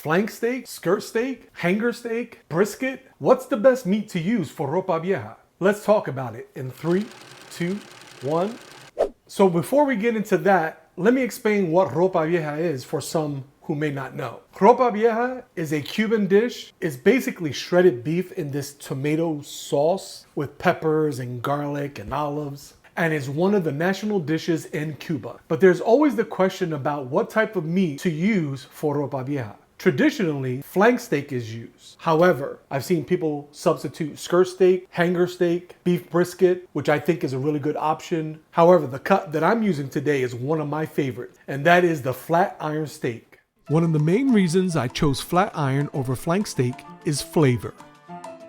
Flank steak, skirt steak, hanger steak, brisket? What's the best meat to use for ropa vieja? Let's talk about it in 3, 2, 1. So before we get into that, let me explain what ropa vieja is for some who may not know. Ropa vieja is a Cuban dish. It's basically shredded beef in this tomato sauce with peppers and garlic and olives, and is one of the national dishes in Cuba. But there's always the question about what type of meat to use for ropa vieja. Traditionally, flank steak is used. However, I've seen people substitute skirt steak, hanger steak, beef brisket, which I think is a really good option. However, the cut that I'm using today is one of my favorites, and that is the flat iron steak. One of the main reasons I chose flat iron over flank steak is flavor.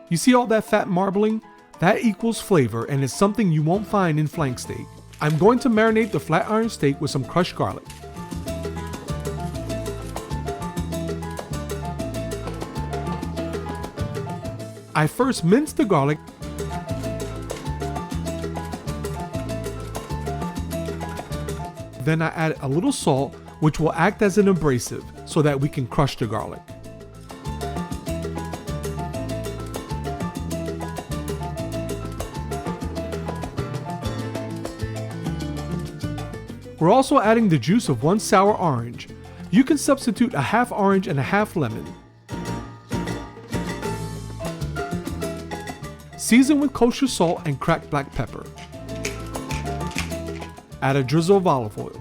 You see all that fat marbling? That equals flavor, and it's something you won't find in flank steak. I'm going to marinate the flat iron steak with some crushed garlic. I first mince the garlic, then I add a little salt, which will act as an abrasive so that we can crush the garlic. We're also adding the juice of 1 sour orange. You can substitute a half orange and a half lemon. Season with kosher salt and cracked black pepper. Add a drizzle of olive oil.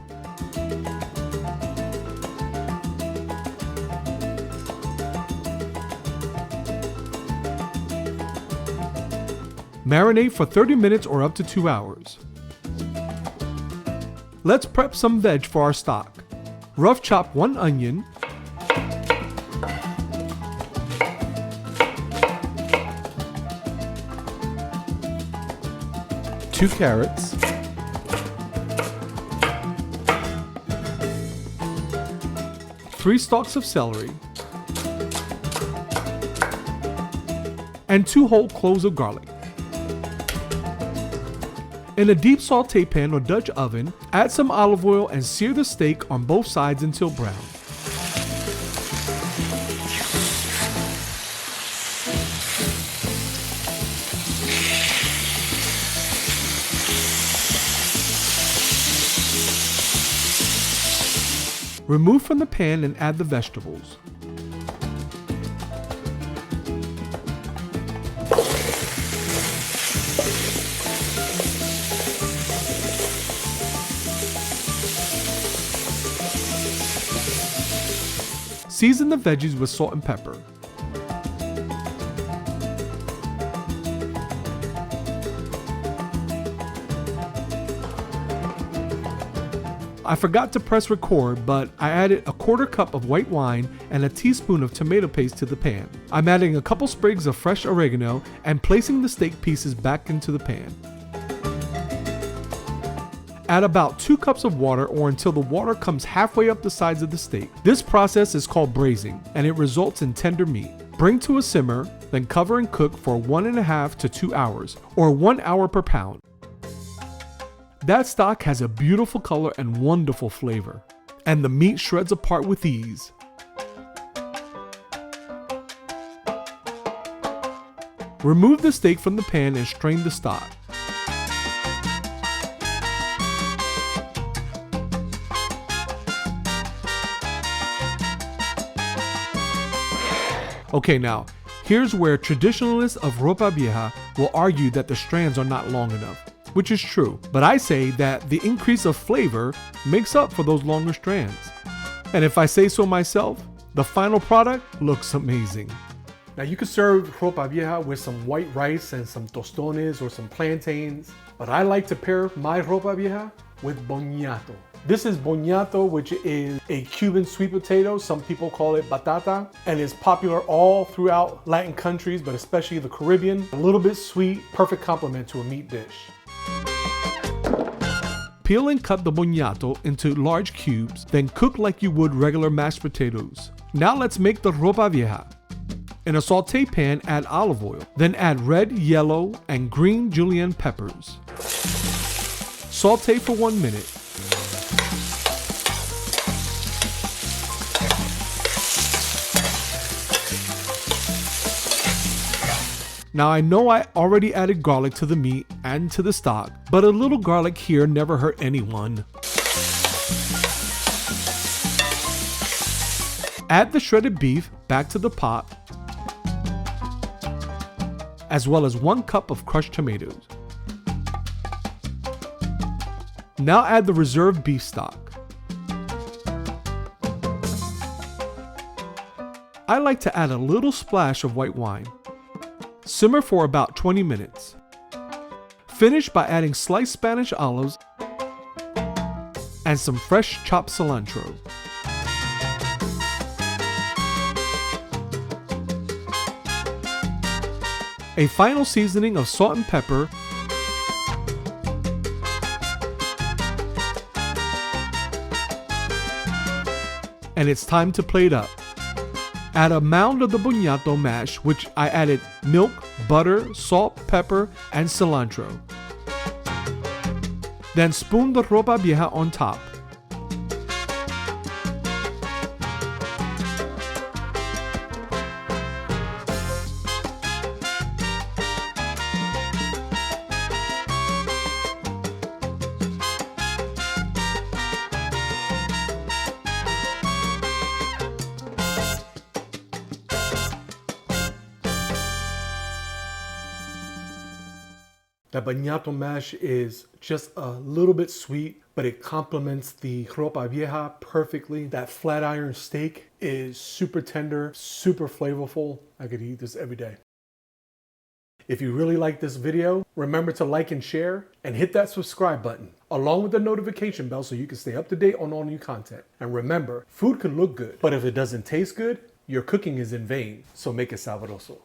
Marinate for 30 minutes or up to 2 hours. Let's prep some veg for our stock. Rough chop 1 onion, two carrots, three stalks of celery, and 2 whole cloves of garlic. In a deep saute pan or Dutch oven, add some olive oil and sear the steak on both sides until brown. Remove from the pan and add the vegetables. Season the veggies with salt and pepper. I forgot to press record, but I added a 1/4 cup of white wine and a teaspoon of tomato paste to the pan. I'm adding a couple sprigs of fresh oregano and placing the steak pieces back into the pan. Add about 2 cups of water or until the water comes halfway up the sides of the steak. This process is called braising, and it results in tender meat. Bring to a simmer, then cover and cook for 1.5 to 2 hours, or 1 hour per pound. That stock has a beautiful color and wonderful flavor, and the meat shreds apart with ease. Remove the steak from the pan and strain the stock. Okay, now, here's where traditionalists of ropa vieja will argue that the strands are not long enough, which is true, but I say that the increase of flavor makes up for those longer strands. And if I say so myself, the final product looks amazing. Now you can serve ropa vieja with some white rice and some tostones or some plantains, but I like to pair my ropa vieja with boniato. This is boniato, which is a Cuban sweet potato. Some people call it batata, and is popular all throughout Latin countries, but especially the Caribbean. A little bit sweet, perfect complement to a meat dish. Peel and cut the boniato into large cubes, then cook like you would regular mashed potatoes. Now let's make the ropa vieja. In a saute pan, add olive oil, then add red, yellow, and green julienne peppers. Saute for 1 minute. Now I know I already added garlic to the meat and to the stock, but a little garlic here never hurt anyone. Add the shredded beef back to the pot, as well as 1 cup of crushed tomatoes. Now add the reserved beef stock. I like to add a little splash of white wine. Simmer for about 20 minutes. Finish by adding sliced Spanish olives and some fresh chopped cilantro. A final seasoning of salt and pepper, and it's time to plate up. Add a mound of the Boniato mash, which I added milk, butter, salt, pepper, and cilantro. Then spoon the ropa vieja on top. The Boniato mash is just a little bit sweet, but it complements the ropa vieja perfectly. That flat iron steak is super tender, super flavorful. I could eat this every day. If you really like this video, remember to like and share and hit that subscribe button along with the notification bell so you can stay up to date on all new content. And remember, food can look good, but if it doesn't taste good, your cooking is in vain. So make it sabroso.